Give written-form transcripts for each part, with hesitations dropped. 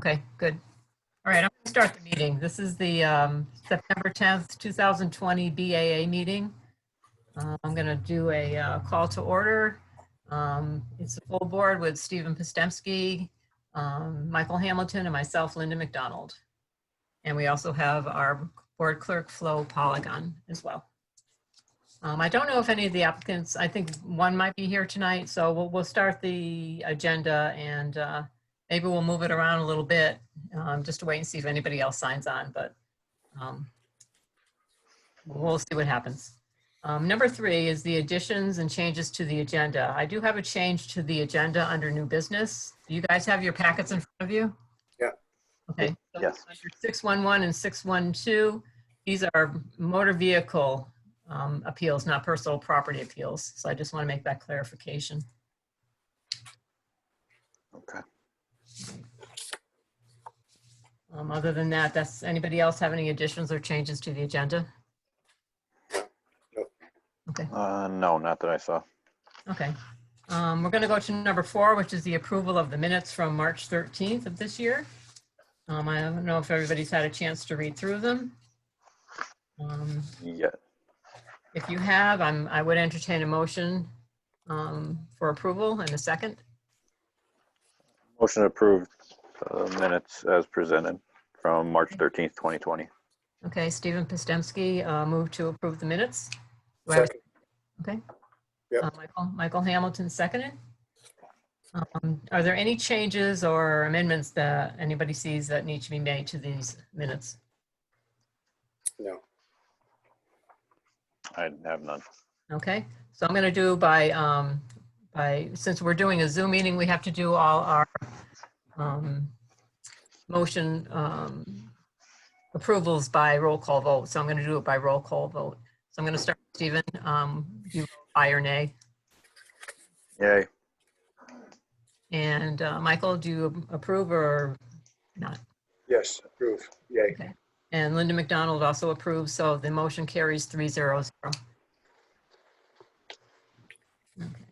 Okay, good. All right, I'm going to start the meeting. This is the September 10th, 2020 BAA meeting. I'm going to do a call to order. It's a full board with Stephen Postemski, Michael Hamilton, and myself, Linda McDonald. And we also have our board clerk, Flo Polygon, as well. I don't know if any of the applicants, I think one might be here tonight, so we'll start the agenda and maybe we'll move it around a little bit just to wait and see if anybody else signs on, but we'll see what happens. Number 3 is the additions and changes to the agenda. I do have a change to the agenda under new business. Do you guys have your packets in front of you? Yeah. Okay. So Yes. under 611 and 612, these are motor vehicle appeals, not personal property appeals. So I just want to make that clarification. Okay. Other than that, anybody else have any additions or changes to the agenda? Nope. Okay. No, not that I saw. Okay. We're going to go to number 4, which is the approval of the minutes from March 13th of this year. I don't know if everybody's had a chance to read through them. Yeah. If you have, I would entertain a motion for approval in a second. Motion to approve minutes as presented from March 13th, 2020. Okay, Stephen Postemski moved to approve the minutes. Do I have a- Second. Okay. Yep. Michael Hamilton seconded. Are there any changes or amendments that anybody sees that need to be made to these minutes? No. I have none. Okay, so I'm going to do by since we're doing a Zoom meeting, we have to do all our motion approvals by roll call vote. So I'm going to do it by roll call vote. So I'm going to start with Stephen. You aye or nay? Yay. And Michael, do you approve or not? Yes, approve. Yay. Okay. And Linda McDonald also approves, so the motion carries 3-0-0. Okay.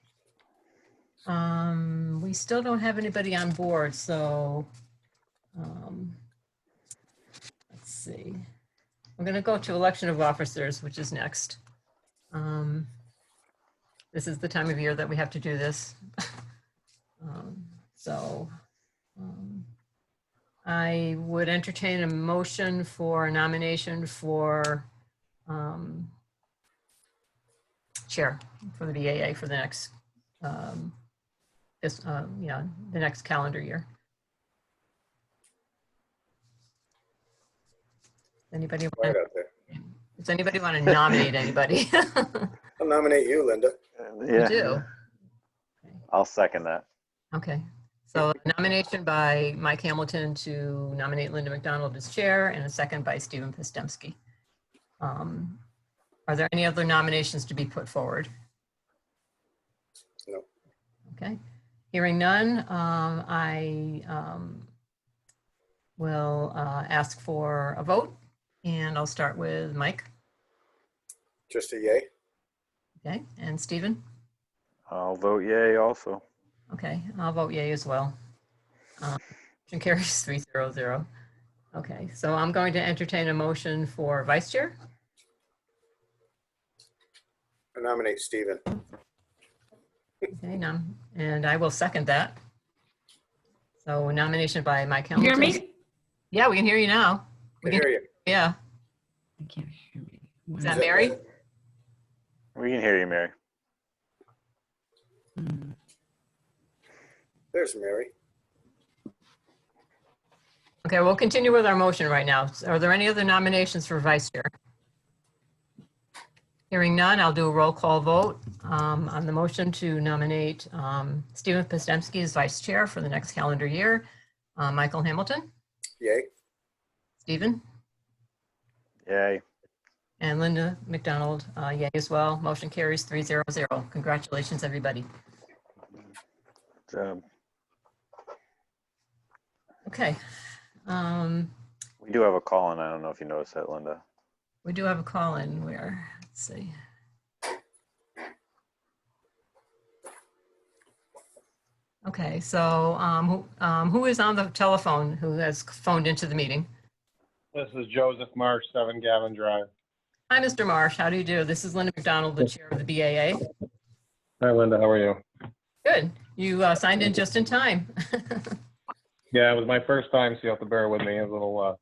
We still don't have anybody on board, so let's see. We're going to go to election of officers, which is next. This is the time of year that we have to do this. I would entertain a motion for a nomination for chair for the BAA for the next the next calendar year. Anybody Quiet want out there. does anybody want to nominate anybody? I'll nominate you, Linda. You do? I'll second that. Okay. So nomination by Mike Hamilton to nominate Linda McDonald as chair and a second by Stephen Postemski. Are there any other nominations to be put forward? No. Okay. Hearing none, I will ask for a vote, and I'll start with Mike. Just a yay. Okay, and Stephen? I'll vote yay also. Okay, I'll vote yay as well. Motion carries 3-0-0. Okay, so I'm going to entertain a motion for vice chair. I nominate Stephen. Okay, and I will second that. So nomination by Mike You Hamilton. hear me? Yeah, we can hear you now. I hear you. Yeah, I can't hear me. is that Mary? We can hear you, Mary. Hmm. There's Mary. Okay, we'll continue with our motion right now. Are there any other nominations for vice chair? Hearing none, I'll do a roll call vote on the motion to nominate Stephen Postemski as vice chair for the next calendar year. Michael Hamilton, Yay. Stephen, Yay. and Linda McDonald, yay as well. Motion carries 3-0-0. Congratulations, everybody. Okay. We do have a call, and I don't know if you noticed that, Linda. We do have a call in where, let's see. Okay, so who is on the telephone who has phoned into the meeting? This is Joseph Marsh, 7 Gavin Drive. Hi, Mr. Marsh. How do you do? This is Linda McDonald, the chair of the BAA. Hi, Linda. How are you? Good. You signed in just in time. Yeah, it was my first time, so you have to bear with me. It was a little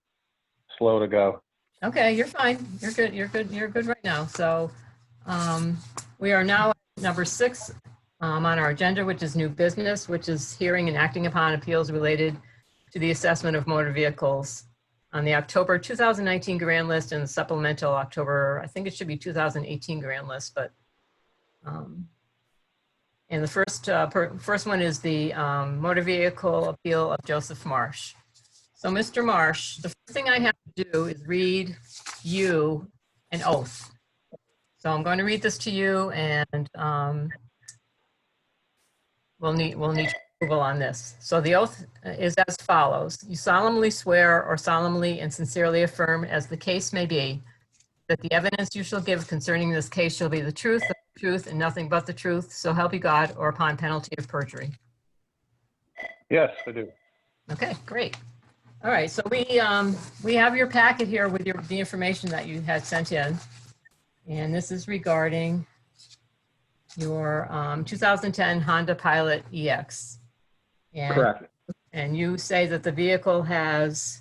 slow to go. Okay, you're fine. You're good. You're good. You're good right now. So we are now at number 6 on our agenda, which is new business, which is hearing and acting upon appeals related to the assessment of motor vehicles on the October 2019 grand list and supplemental October, I think it should be 2018 grand list, but and the first one is the motor vehicle appeal of Joseph Marsh. So Mr. Marsh, the first thing I have to do is read you an oath. So I'm going to read this to you, and we'll need approval on this. So the oath is as follows. You solemnly swear or solemnly and sincerely affirm, as the case may be, that the evidence you shall give concerning this case shall be the truth, and nothing but the truth, so help you God, or upon penalty of perjury. Yes, I do. Okay, great. All right, so we have your packet here with the information that you had sent in. And this is regarding your 2010 Honda Pilot EX. And, Correct. and you say that the vehicle has,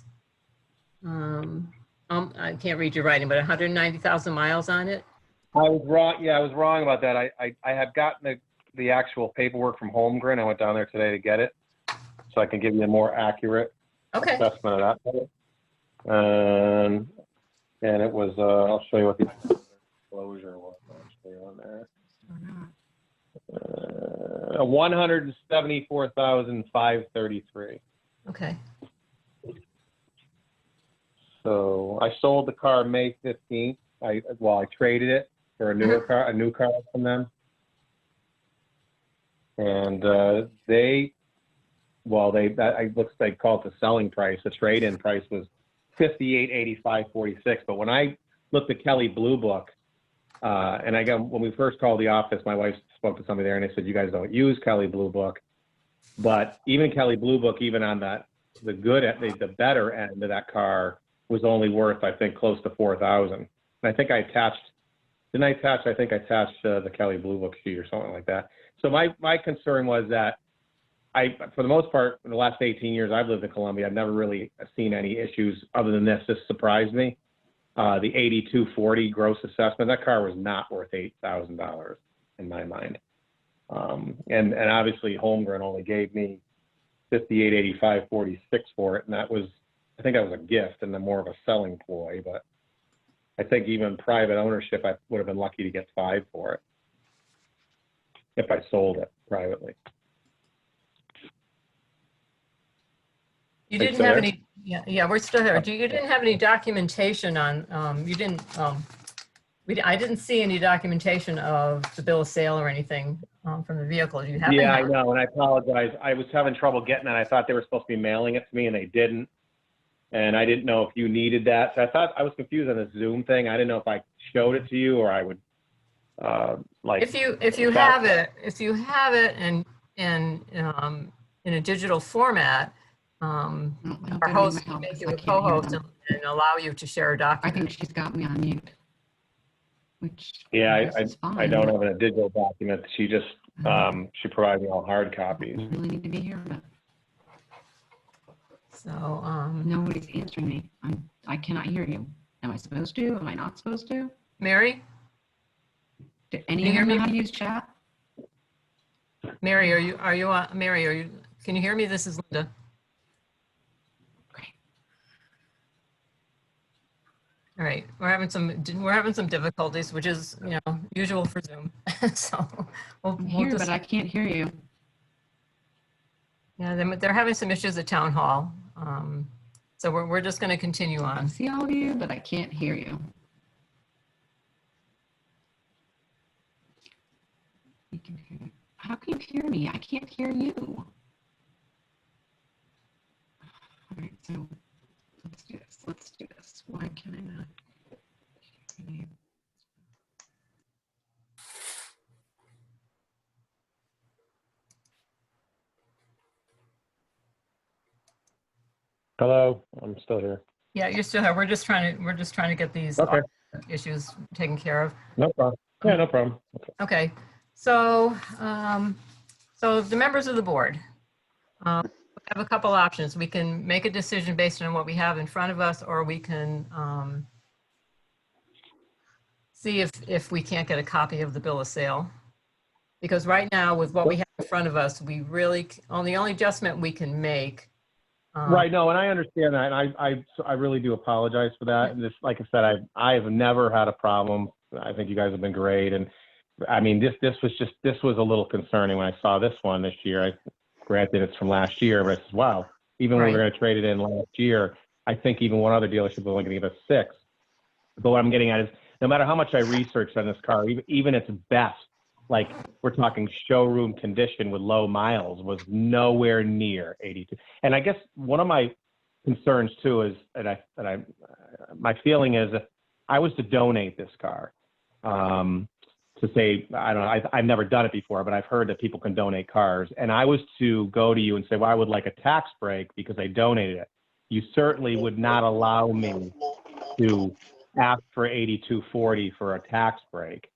I can't read your writing, but 190,000 miles on it? I was wrong. Yeah, I was wrong about that. I had gotten the actual paperwork from Holmgren. I went down there today to get it, so I can give you a more accurate Okay, assessment of that. And it was, I'll show you what the disclosure was actually on there. Or not. 174,533. okay, So I sold the car May 15th. I traded it for a new car from them. And they looks like called the selling price. The trade-in price was $58,8546. But when I looked at Kelley Blue Book, when we first called the office, my wife spoke to somebody there, and they said, you guys don't use Kelley Blue Book. But even Kelley Blue Book, even on the better end of that car, was only worth, I think, close to $4,000. And I think I attached the Kelley Blue Book sheet or something like that. So my concern was that for the most part, in the last 18 years I've lived in Columbia, I've never really seen any issues other than this. This surprised me. The 8240 gross assessment, that car was not worth $8,000 in my mind. And obviously Holmgren only gave me $58,8546 for it, and I think that was a gift and then more of a selling ploy. But I think even private ownership, I would have been lucky to get $5,000 for it if I sold it privately. you Thanks, didn't have Sarah. any, yeah, we're still here. You didn't have any documentation on, I didn't see any documentation of the bill of sale or anything from the vehicle. Do you have Yeah, I that? know, and I apologize. I was having trouble getting it. I thought they were supposed to be mailing it to me, and they didn't. And I didn't know if you needed that. So I was confused on the Zoom thing. I didn't know if I showed it to you or I would If you have it and in a digital format, No, I don't our get host any can mail make 'cause you I a can't hear co-host them. and allow you to share a I document. think she's got me on mute. Which Yeah, I guess is fine. I don't have a digital document. She just she provided me all hard I copies. don't really need to be here, but So, nobody's answering me. I cannot hear you. Am I supposed to? Am I not supposed to? Mary, Do any you of hear them know me? how to use chat? Mary, can you hear me? This is Linda. Great. All right, we're having some difficulties, which is, usual for Zoom. So I'm here, but I can't hear you. yeah, they're having some issues at town hall. So we're just going to continue I on. see all of you, but I can't hear you. You can hear me. How can you hear me? I can't hear you. All right, so let's do this. Let's do this. Why can I not hear you? Hello, I'm still here. Yeah, you're still here. We're just trying to get these Okay, issues taken care of. no problem. Yeah, no problem. Okay. Okay, so, so the members of the board, we have a couple options. We can make a decision based on what we have in front of us, or we can see if we can't get a copy of the bill of sale. Because right now, with what we have in front of us, we really, the only adjustment we can make. Right, no, and I understand that, and I really do apologize for that. And this, like I said, I have never had a problem. I think you guys have been great, and I mean, this was a little concerning when I saw this one this year. Granted, it's from last year, but I said, wow, even when we were going to trade it in last year, I think even one other dealership was only going to give us 6. But what I'm getting at is, no matter how much I researched on this car, even its best, like we're talking showroom condition with low miles, was nowhere near 82. And I guess one of my concerns too is, my feeling is, if I was to donate this car, to say, I don't know, I've never done it before, but I've heard that people can donate cars, and I was to go to you and say, well, I would like a tax break because I donated it, you certainly would not allow me to ask for 8240 for a tax break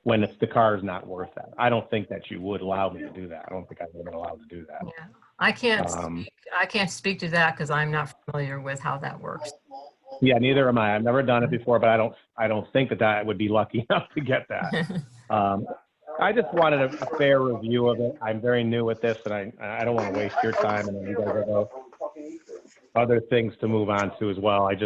when the car is not worth that. I don't think that you would allow me to do that. I don't think I've been allowed to do that. Yeah, I can't speak to that because I'm not familiar with how that works. Yeah, neither am I. I've never done it before, but I don't think that I would be lucky enough to get that. I just wanted a fair review of it. I'm very new at this, and I don't want to waste your time, and you guys have other things to move on to as well. I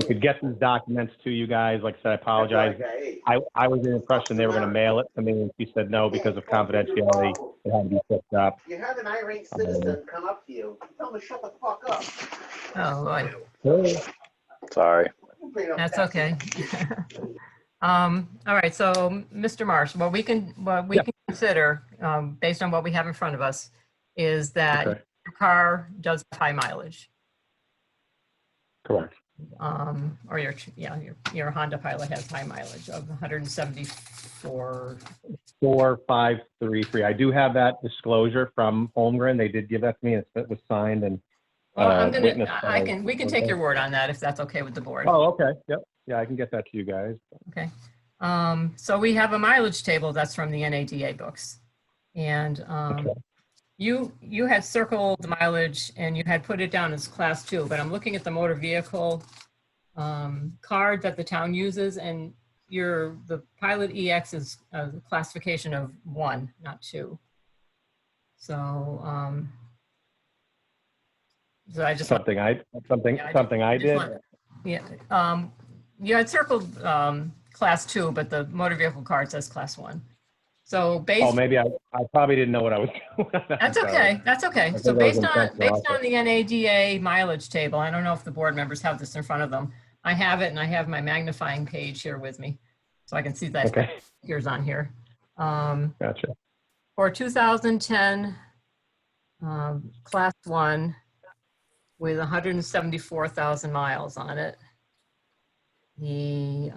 could get these documents to you guys. Like I said, I apologize. I was in the impression they were going to mail it to me, and she said no, because of confidentiality, it had to be picked up. You have an irate citizen come up to you. Tell him to shut the fuck up. Oh, Lord. Sorry. That's okay. All right, so Mr. Marsh, what we can consider, based on what we have in front of us, is that Okay. your car does have high mileage. Correct. Or your Honda Pilot has high mileage of 174. 4533. I do have that disclosure from Holmgren. They did give that to me. It was signed and Well, witnessed. we can take your word on that if that's okay with the board. Oh, okay. Yep. Yeah, I can get that to you guys. Okay. So we have a mileage table that's from the NADA books. And Okay. you had circled the mileage and you had put it down as class 2, but I'm looking at the motor vehicle card that the town uses, and the Pilot EX is a classification of 1, not 2. So, so I just Something I did. yeah. You had circled class 2, but the motor vehicle card says class 1. So Oh, maybe I probably didn't know what I was doing. That's okay. That's okay. So think that was based on intentional. the NADA mileage table, I don't know if the board members have this in front of them. I have it, and I have my magnifying page here with me, so I can see that Okay. figures on here. Gotcha. For 2010 class 1 with 174,000 miles on it, the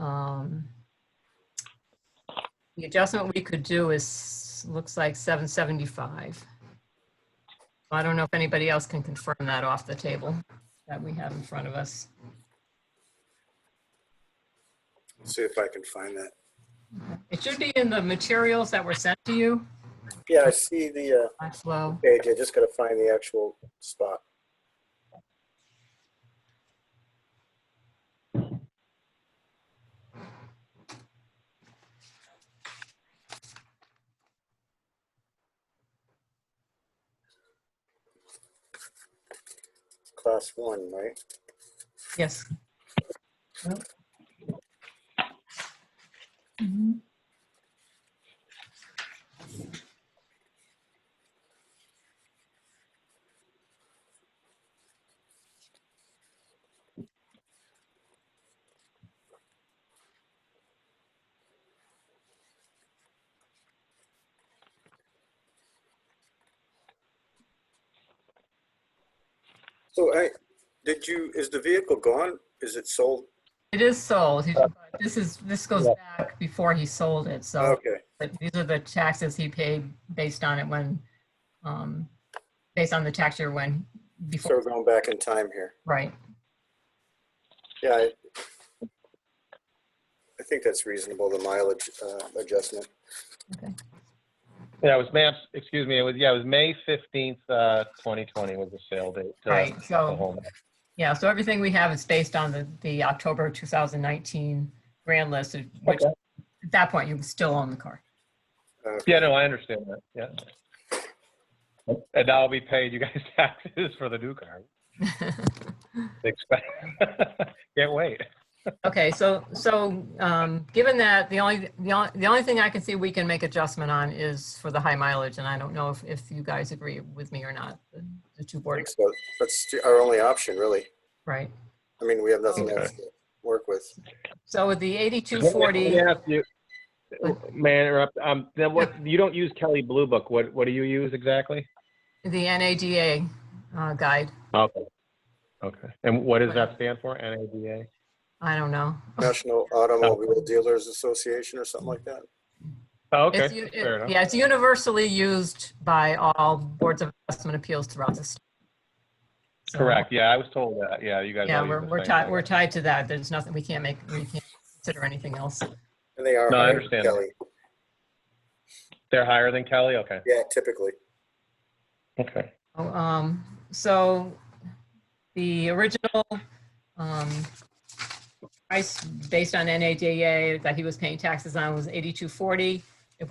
adjustment we could do looks like 775. I don't know if anybody else can confirm that off the table that we have in front of us. Let's see if I can find that. It should be in the materials that were sent to you. Yeah, I see the Flow. page. I just got to find the actual spot. Class 1, right? Yes. So is the vehicle gone? Is it sold? It is sold. This goes back before he sold it. So Okay. but these are the taxes he paid based on it based on the tax year when before, So we're going back in time here. right? Yeah, I think that's reasonable, the mileage adjustment. Okay. Yeah, it was May, excuse me, it was May 15th, 2020 was the sale date. Right, the so, home. yeah, so everything we have is based on the October 2019 grand list, which Okay. at that point, you still own the car. Yeah, no, I understand that, yeah. And now I'll be paying you guys taxes for the new car. Expect, can't wait. Okay, so given that, the only thing I can see we can make adjustment on is for the high mileage, and I don't know if you guys agree with me or not, the two I think boards, so. That's our only option, really. right? I mean, we have nothing Okay. else to work with. So with the Let me 8240, ask you, may I interrupt? Then what, you don't use Kelly Blue Book. What do you use exactly? the NADA guide, Okay. Okay. And what does that stand for? NADA? I don't know. National Automobile Dealers Association or something like that. Oh, okay. It's Fair enough. yeah, it's universally used by all boards of adjustment appeals throughout the state. So, Correct. Yeah, I was told that. Yeah, you guys. Yeah, all use the we're same tied, thing. we're tied to that. There's nothing, we can't consider anything else. And they are No, I higher than understand. Kelly. They're higher than Kelly? Okay. Yeah, typically. Okay. So the original price based on NADA that he was paying taxes on was $82.40. If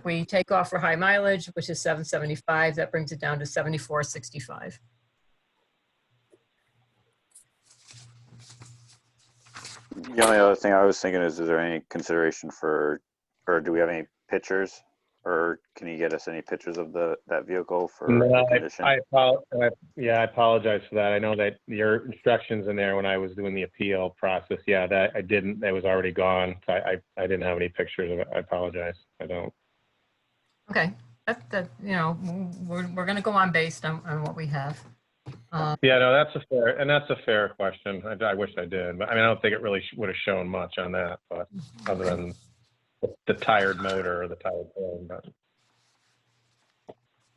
we take off for high mileage, which is $775, that brings it down to $74.65. The only other thing I was thinking is there any consideration for, or do we have any pictures? Or can you get us any pictures of that vehicle for No, the condition? I apologize for that. I know that your instructions in there when I was doing the appeal process, yeah, that I didn't, that was already gone. So I didn't have any pictures of it. I apologize. I don't. Okay, that you know, we're gonna go on based on what we have. Yeah, no, that's a fair question. I wish I did, but I mean, I don't think it really would have shown much on that, but other than the tired motor or the tired frame, but.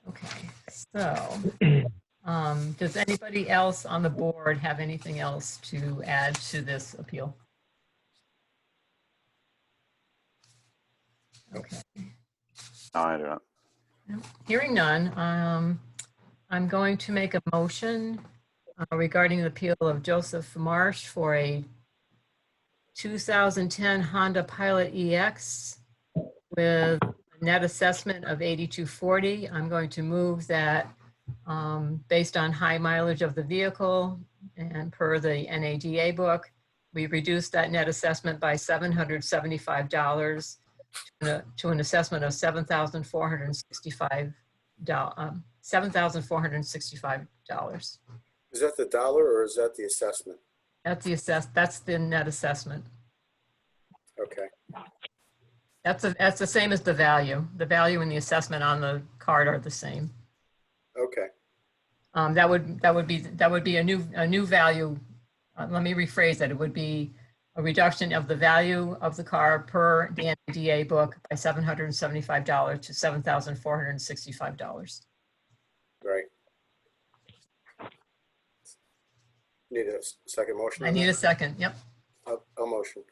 Okay, so, does anybody else on the board have anything else to add to this appeal? Okay, No, I do not. hearing none, I'm going to make a motion regarding the appeal of Joseph Marsh for a 2010 Honda Pilot EX with a net assessment of $82.40. I'm going to move that based on high mileage of the vehicle and per the NADA book, we reduced that net assessment by $775 to an assessment of $7,465. $7,465. Is that the dollar or is that the assessment? That's the net assessment. Okay. That's the same as the value. The value and the assessment on the card are the same. Okay. That would be a new value. Let me rephrase that. It would be a reduction of the value of the car per the NADA book by $775 to $7,465. Right. Need a second motion? I on need a that? second. Yep. I'll motion.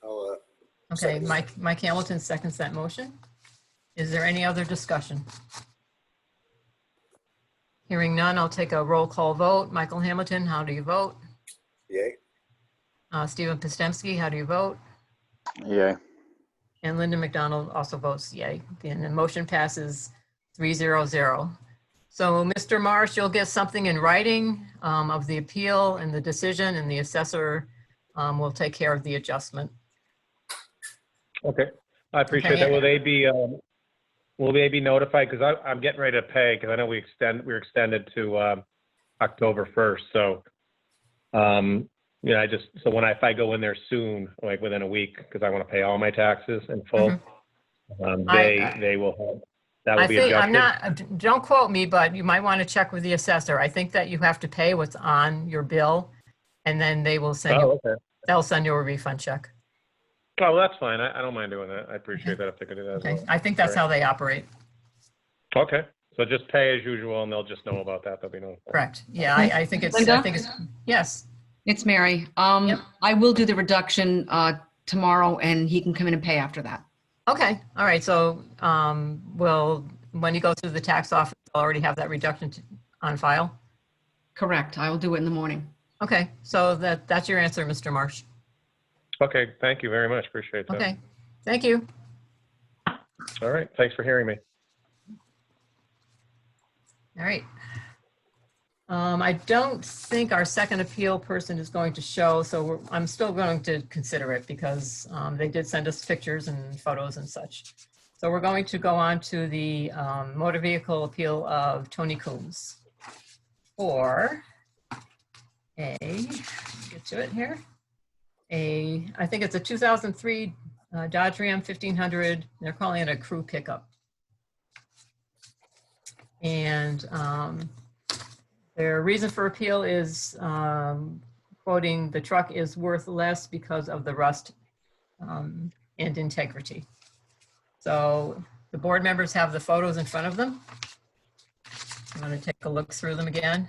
Okay, Second. Mike Hamilton seconds that motion. Is there any other discussion? Hearing none, I'll take a roll call vote. Michael Hamilton, how do you vote? Yay. Stephen Postemski, how do you vote? Yay. And Linda McDonald also votes yay. And the motion passes 3-0-0. So Mr. Marsh, you'll get something in writing of the appeal and the decision, and the assessor will take care of the adjustment. Okay, I appreciate Okay. that. Will they be notified? Because I'm getting ready to pay, because I know we're extended to October 1st. So, so if I go in there soon, like within a week, because I want to pay all my taxes in full, they will have, that will I be think, adjusted. don't quote me, but you might want to check with the assessor. I think that you have to pay what's on your bill, and then they will send you, Okay. they'll send you a refund check. Oh, well, that's fine. I don't mind doing that. I appreciate that if they could do that as Okay, well. I think that's how they operate. Okay, So just pay as usual, and they'll just know about that. There'll be no. Correct. Yeah, I think it's, I Linda? think it's, yes. It's Mary. Yep. I will do the reduction tomorrow and he can come in and pay after that. Okay, all right, so, will, when you go through the tax office, they'll already have that reduction on file? Correct. I will do it in the morning. Okay, so that's your answer, Mr. Marsh. Okay, thank you very much. Appreciate that. Okay, thank you. All right, thanks for hearing me. All right. I don't think our second appeal person is going to show, so I'm still going to consider it because they did send us pictures and photos and such. So we're going to go on to the motor vehicle appeal of Tony Coombs for get to it here. I think it's a 2003 Dodge Ram 1500. They're calling it a crew pickup. And their reason for appeal is quoting, the truck is worth less because of the rust and integrity. So the board members have the photos in front of them. I'm going to take a look through them again.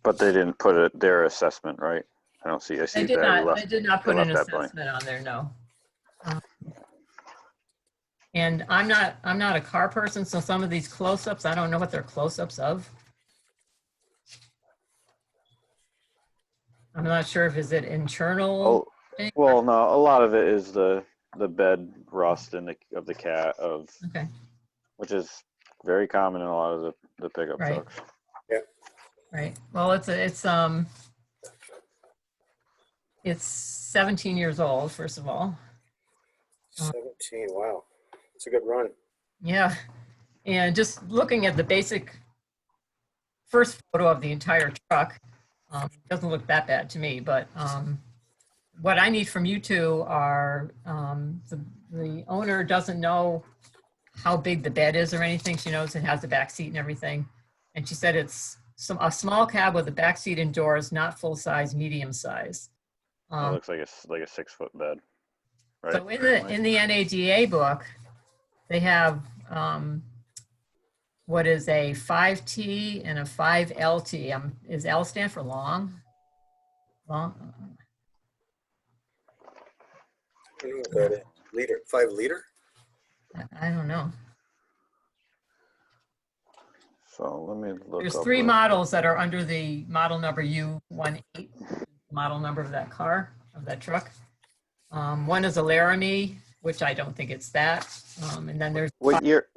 But they didn't put their assessment, right? I don't see, I see They that. did not put an left that blank. assessment on there, no. And I'm not a car person, so some of these close-ups, I don't know what they're close-ups of. I'm not sure if is it internal. Oh, well, no, a lot of it is the bed rust of the cat Okay, which is very common in a lot of the pickup Right. trucks. right. Well, it's 17 years old, first of all. 17, wow. It's a good run. Yeah, and just looking at the basic first photo of the entire truck, it doesn't look that bad to me, but what I need from you two are, the owner doesn't know how big the bed is or anything. She knows it has a back seat and everything. And she said it's a small cab with a back seat and doors, not full size, medium size. It looks like a 6-foot bed. Right? So in the NADA book, they have what is a 5T and a 5LT. Is L stand for long? Long? I don't know what that is. Liter, 5 liter? I don't know. So let me look. There's up 3 real- models that are under the model number U18, model number of that car, of that truck. One is a Laramie, which I don't think it's that. And then there's What year?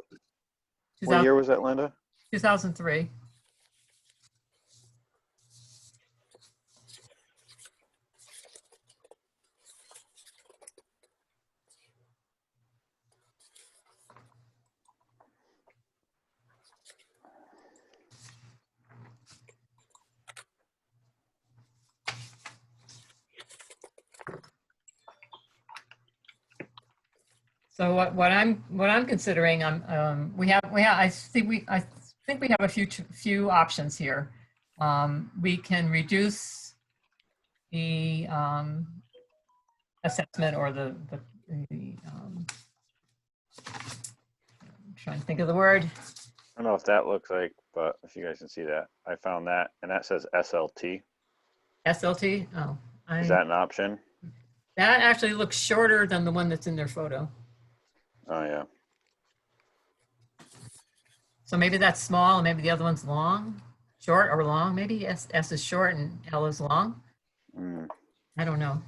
What 2000 year was that, Linda? 2003. So what I'm considering, I think we have a few options here. We can reduce the assessment or I'm trying to think of the word. I don't know if that looks like, but if you guys can see that, I found that, and that says SLT. SLT. Oh, Is that an option? that actually looks shorter than the one that's in their photo. Oh yeah. So maybe that's small, and maybe the other one's long, short or long. Maybe S is short and L is long. Mm. I don't know.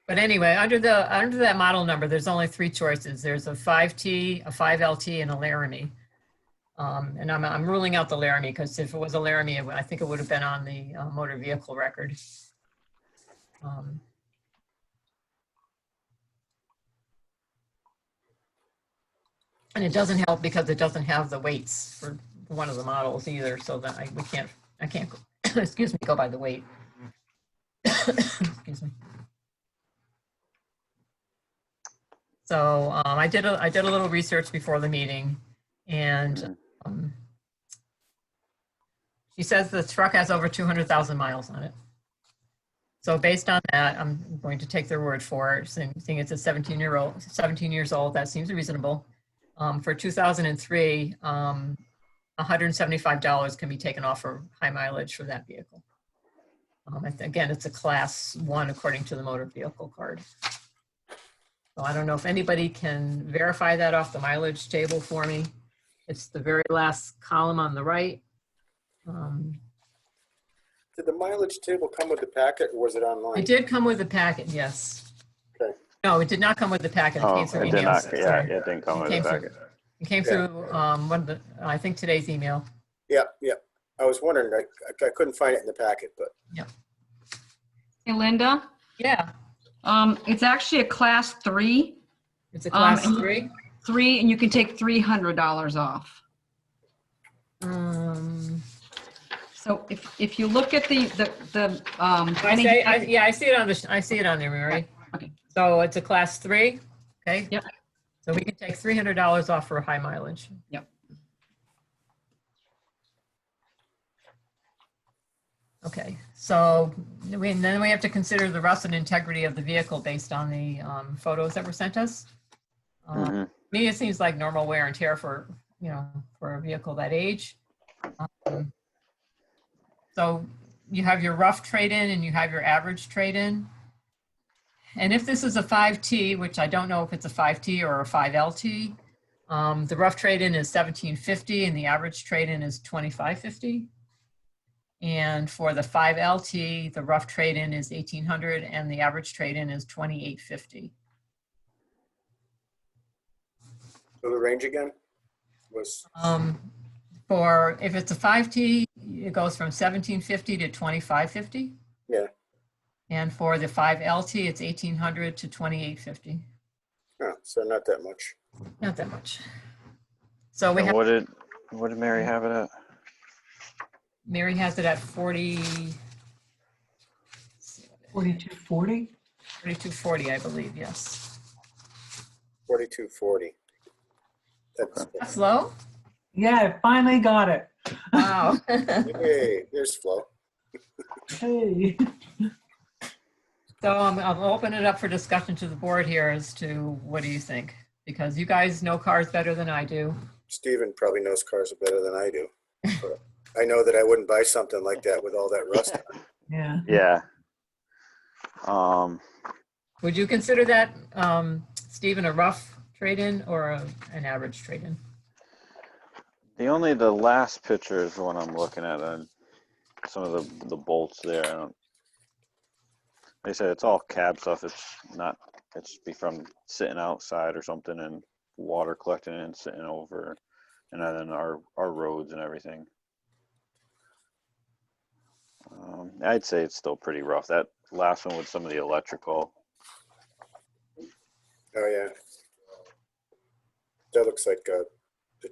But anyway, under that model number, there's only 3 choices. There's a 5T, a 5LT, and a Laramie. And I'm ruling out the Laramie because if it was a Laramie, I think it would have been on the motor vehicle record. And it doesn't help because it doesn't have the weights for one of the models either, so that I can't, excuse me, go by the weight. Excuse me. So I did a little research before the meeting, and He says the truck has over 200,000 miles on it. So based on that, I'm going to take their word for it, seeing it's a 17 years old, that seems reasonable. For 2003, $175 can be taken off for high mileage for that vehicle. Again, it's a class 1 according to the motor vehicle card. So I don't know if anybody can verify that off the mileage table for me. It's the very last column on the right. Did the mileage table come with the packet or was it online? It did come with the packet, yes. Okay. No, it did not come with the packet. It Oh, came through it did email. not, yeah, Sorry. it didn't come It with came the through- packet. It came through one of the, I think today's email. Yeah, yeah. I was wondering, I couldn't find it in the packet, but Hey, Linda, Yeah, it's actually a class 3, it's a class and- 3. and you can take $300 off. So if you look at the Yeah, I see it on the, I see it on there, Mary. Okay. So it's a class 3, okay? Yep. So we can take $300 off for high mileage. Yep. Okay, so then we have to consider the rust and integrity of the vehicle based on the photos that were sent us. Mhm. Me, it seems like normal wear and tear for, for a vehicle that age. So you have your rough trade-in and you have your average trade-in. And if this is a 5T, which I don't know if it's a 5T or a 5LT, the rough trade-in is $1,750 and the average trade-in is $2,550. And for the 5LT, the rough trade-in is $1,800 and the average trade-in is $2,850. so the range again was, For, if it's a 5T, it goes from $1,750 to $2,550. yeah. And for the 5LT, it's $1,800 to $2,850. Oh, so not that much. Not that much. So we And have, what did Mary have it at? Mary has it at 4240. 4240, I believe, yes. 4240. That's, That's low? Yeah, I finally got it. Wow. hey, there's Flo. Hey. So I'll open it up for discussion to the board here as to what do you think? Because you guys know cars better than I do. Stephen probably knows cars better than I do. But I know that I wouldn't buy something like that with all that rust on it. Yeah. Yeah. Would you consider that, Stephen, a rough trade-in or an average trade-in? The last picture is the one I'm looking at, and some of the bolts there. They said it's all cab stuff. It's not. It's be from sitting outside or something and water collecting and sitting over, and then our roads and everything. I'd say it's still pretty rough. That last one with some of the electrical. Oh, yeah. That looks like the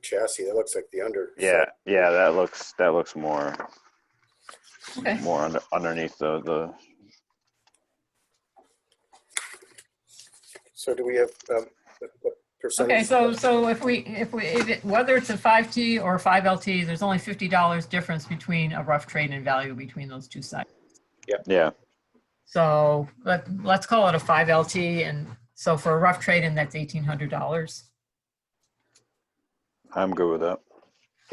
chassis. That looks like the under. Yeah, yeah. That looks more Okay. underneath the. So do we have what percentage? Okay, so whether it's a 5T or a 5LT, there's only $50 difference between a rough trade-in value between those two sides. Yeah. So let's call it a 5LT, and so for a rough trade-in, that's $1,800. I'm good with that.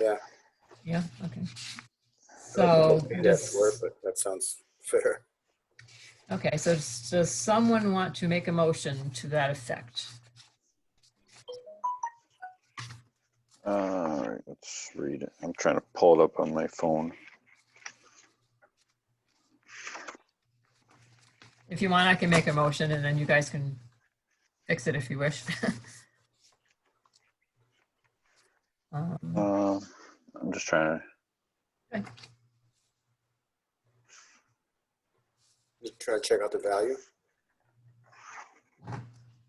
Yeah. Yeah, okay. I don't know So, what that's worth, but that sounds fair. okay, so does someone want to make a motion to that effect? All right, let's read it. I'm trying to pull it up on my phone. If you want, I can make a motion and then you guys can fix it if you wish. I'm just trying to. Okay. Just try to check out the value.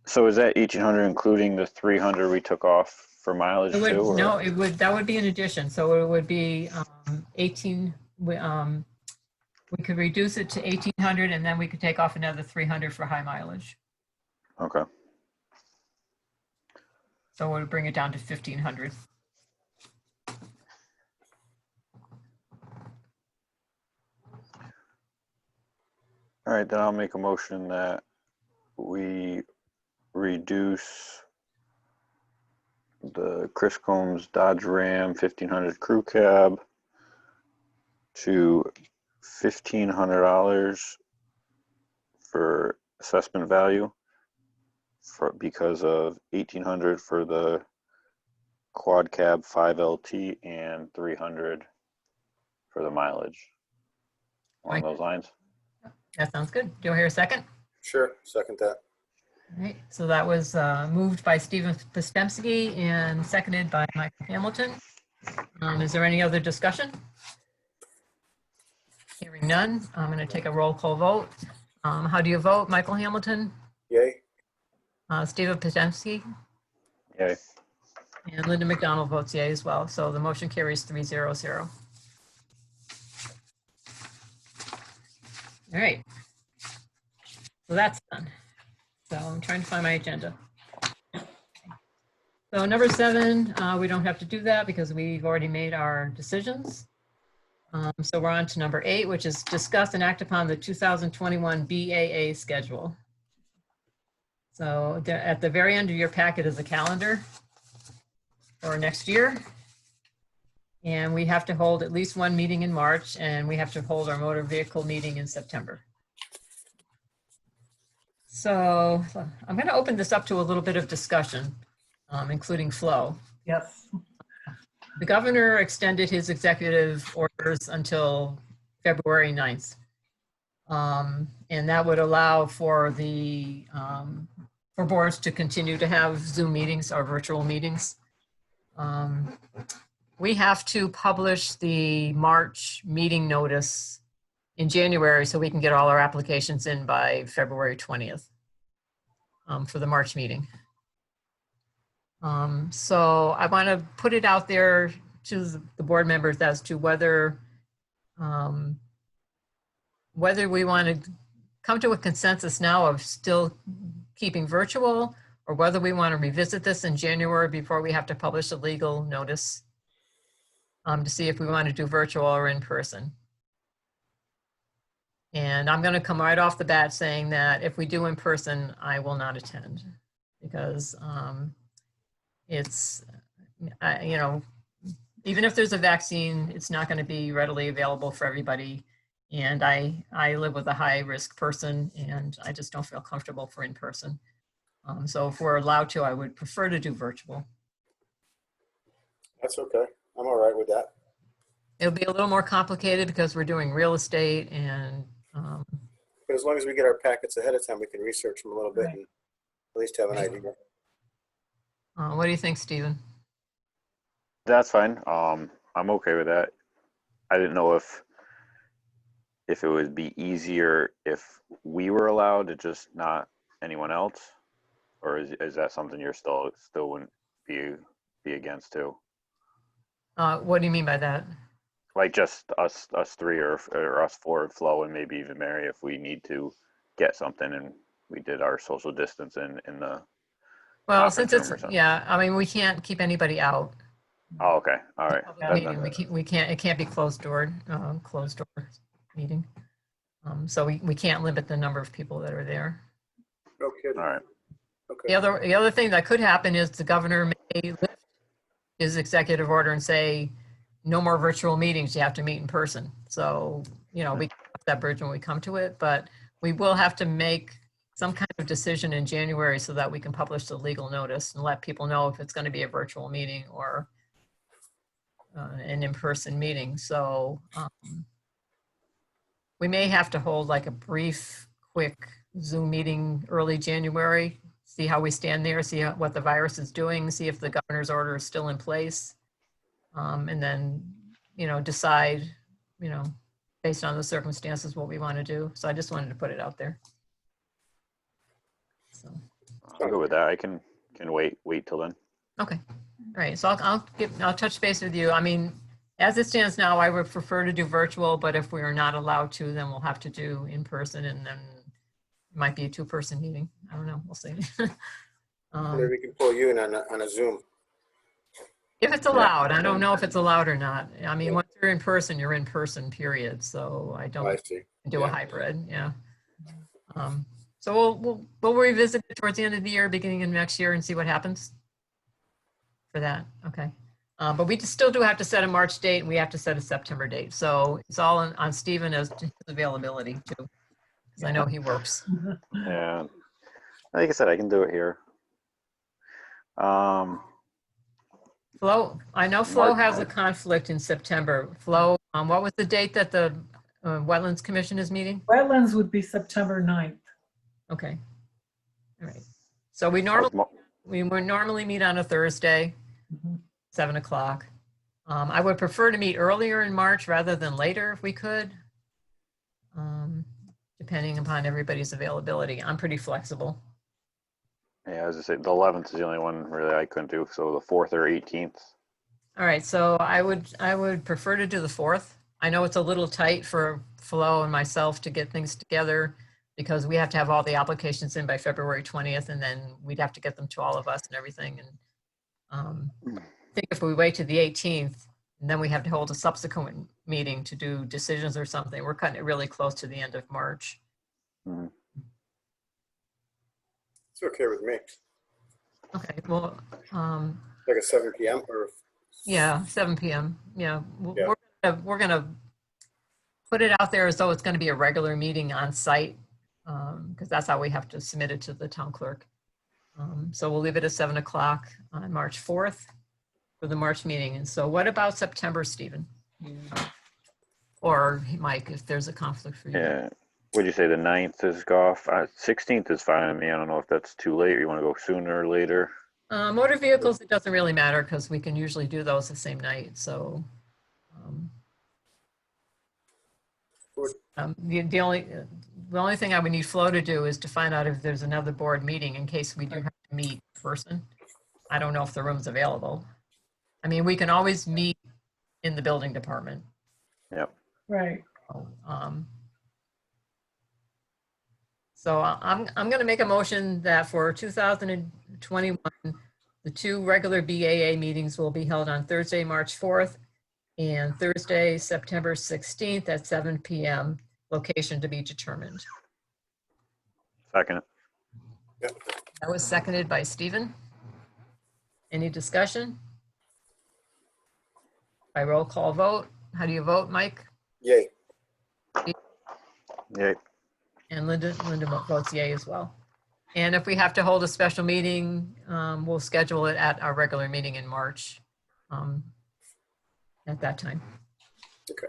So is that 1,800 including the 300 we took off for mileage It would, too? or- no, that would be an addition. So it would be 18, we could reduce it to 1,800 and then we could take off another 300 for high mileage. Okay. So it would bring it down to 1,500. All right, then I'll make a motion that we reduce the Chris Combs Dodge Ram 1500 crew cab to $1,500 for assessment value because of $1,800 for the quad cab 5LT and $300 for the mileage. Along Right. those lines. That sounds good. Do I hear a second? Sure, second that. All right, so that was moved by Stephen Postemski and seconded by Michael Hamilton. Is there any other discussion? Hearing none, I'm going to take a roll call vote. How do you vote, Michael Hamilton, Yay? Stephen Postemski, Yay. and Linda McDonald votes yea as well. So the motion carries 3-0-0. All right. So that's done. So I'm trying to find my agenda. So number 7, we don't have to do that because we've already made our decisions. So we're on to number 8, which is discuss and act upon the 2021 BAA schedule. So at the very end of your packet is a calendar for next year. And we have to hold at least one meeting in March, and we have to hold our motor vehicle meeting in September. So I'm going to open this up to a little bit of discussion, including Flo. Yes. The governor extended his executive orders until February 9th. And that would allow for the for boards to continue to have Zoom meetings or virtual meetings. We have to publish the March meeting notice in January so we can get all our applications in by February 20th for the March meeting. So I want to put it out there to the board members as to whether we want to come to a consensus now of still keeping virtual, or whether we want to revisit this in January before we have to publish a legal notice to see if we want to do virtual or in person. And I'm going to come right off the bat saying that if we do in person, I will not attend because it's, you know, even if there's a vaccine, it's not going to be readily available for everybody. And I live with a high risk person and I just don't feel comfortable for in person. So if we're allowed to, I would prefer to do virtual. That's okay. I'm all right with that. It'll be a little more complicated because we're doing real estate and But as long as we get our packets ahead of time, we can research them a little bit and at least have an idea. what do you think, Stephen? That's fine. I'm okay with that. I didn't know if it would be easier if we were allowed to just not anyone else, or is that something you're still wouldn't be against too? What do you mean by that? Like just us three or us four, Flo, and maybe even Mary, if we need to get something and we did our social distance in the. Well, since conference it's, room or something. yeah, I mean, we can't keep anybody out. Oh, okay. All right. Public meeting, we can't, it can't be closed door meeting. So we can't limit the number of people that are there. No kidding. All right. Okay. The other thing that could happen is the governor may lift his executive order and say, no more virtual meetings, you have to meet in person. So, you know, we can cross that bridge when we come to it, but we will have to make some kind of decision in January so that we can publish the legal notice and let people know if it's going to be a virtual meeting or an in-person meeting. So we may have to hold like a brief, quick Zoom meeting early January, see how we stand there, see what the virus is doing, see if the governor's order is still in place. And then, you know, decide, you know, based on the circumstances, what we want to do. So I just wanted to put it out there. So, I'll go with that. I can wait till then. okay. All right. So I'll touch base with you. I mean, as it stands now, I would prefer to do virtual, but if we are not allowed to, then we'll have to do in person, and then it might be a 2-person meeting. I don't know. We'll see. Maybe we can pull you in on a Zoom. If it's allowed. I don't know if it's allowed or not. I mean, once you're in person, period. So I I don't see. do a Yeah. hybrid. Yeah. So we'll revisit it towards the end of the year, beginning of next year, and see what happens for that. Okay. But we still do have to set a March date, and we have to set a September date. So it's all on Stephen as to his availability too, because I know he works. Yeah. Like I said, I can do it here. Flo, I know Flo March. has a conflict in September. Flo, what was the date that the Wetlands Commission is meeting? Wetlands would be September 9th. Okay. All right. So we would normally meet on a Thursday, Mhm. 7 o'clock. I would prefer to meet earlier in March rather than later if we could, depending upon everybody's availability. I'm pretty flexible. Yeah, as I say, the 11th is the only one really I couldn't do. So the 4th or 18th. All right, so I would prefer to do the 4th. I know it's a little tight for Flo and myself to get things together because we have to have all the applications in by February 20th, and then we'd have to get them to all of us and everything. And I think if we wait to the 18th, and then we have to hold a subsequent meeting to do decisions or something, we're cutting it really close to the end of March. Mhm. It's okay with me. Okay, well, Like a 7 p.m. or yeah, 7 p.m. Yeah, Yeah. we're gonna put it out there as though it's going to be a regular meeting on site, because that's how we have to submit it to the town clerk. So we'll leave it at 7 o'clock on March 4th for the March meeting. And so what about September, Stephen? Or Mike, if there's a conflict for you? Yeah. Would you say the 9th is off? 16th is fine with me. I don't know if that's too late or you want to go sooner or later. Motor vehicles, it doesn't really matter because we can usually do those the same night. So the only thing I would need Flo to do is to find out if there's another board meeting in case we do have to meet in person. I don't know if the room's available. I mean, we can always meet in the building department. Yep. Right. So I'm going to make a motion that for 2021, the 2 regular BAA meetings will be held on Thursday, March 4th and Thursday, September 16th at 7 p.m. Location to be determined. Second. That was seconded by Stephen. Any discussion? By roll call vote. How do you vote, Mike? yay. Yeah. And Linda votes yay as well. And if we have to hold a special meeting, we'll schedule it at our regular meeting in March at that time. Okay.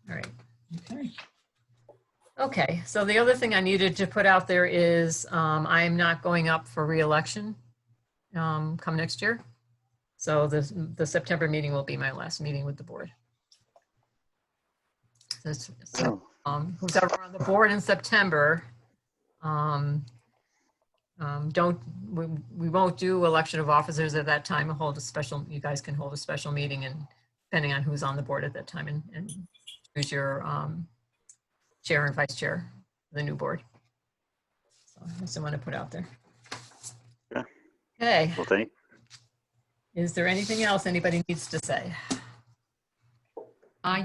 All right. Okay. Okay, so the other thing I needed to put out there is I am not going up for reelection come next year. So the September meeting will be my last meeting with the board. So who's ever on the board in September, we won't do election of officers at that time. You guys can hold a special meeting, and depending on who's on the board at that time, and choose your chair and vice chair of the new board. So that's what I want to put out there. Yeah. Okay, Well, thank. is there anything else anybody needs to say?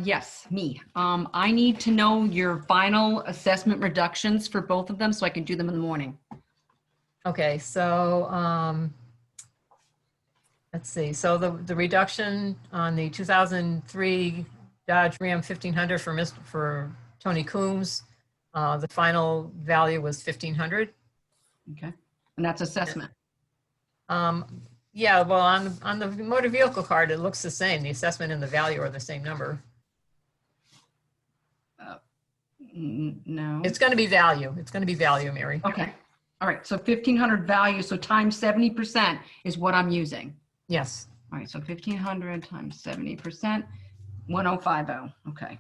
Yes, me. I need to know your final assessment reductions for both of them so I can do them in the morning. Okay, so let's see. So the reduction on the 2003 Dodge Ram 1500 for Tony Coombs, the final value was 1,500. Okay. And that's assessment. Yeah, well, on the motor vehicle card, it looks the same. The assessment and the value are the same number. No. It's going to be value. It's going to be value, Mary. Okay. All right. So 1,500 value. So times 70% is what I'm using. Yes. All right. So 1,500 times 70%, 1,050. Okay.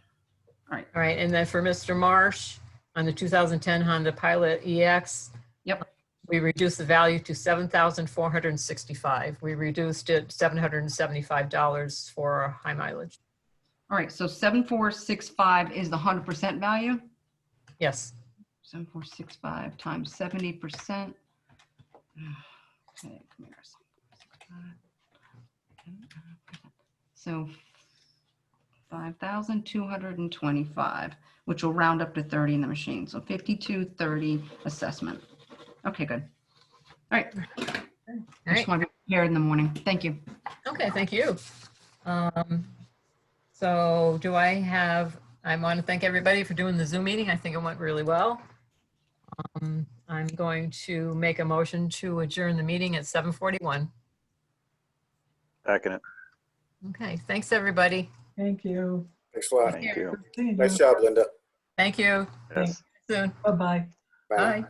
All right. All right. And then for Mr. Marsh on the 2010 Honda Pilot EX, Yep. we reduced the value to $7,465. We reduced it $775 for high mileage. All right. So 7,465 is the 100% value. Yes. 7,465 times 70%. Okay, come here. So 5,225, which will round up to 30 in the machine. So 5230 assessment. Okay, good. All right. All I just right. want to be prepared in the morning. Thank you. Okay, thank you. So I want to thank everybody for doing the Zoom meeting. I think it went really well. I'm going to make a motion to adjourn the meeting at 7:41. Second it. Okay, thanks, everybody. Thank you. Thanks a lot. Thank you. See you. Nice job, Linda. Thank you. Yes. Soon. Bye-bye. Bye now. Bye.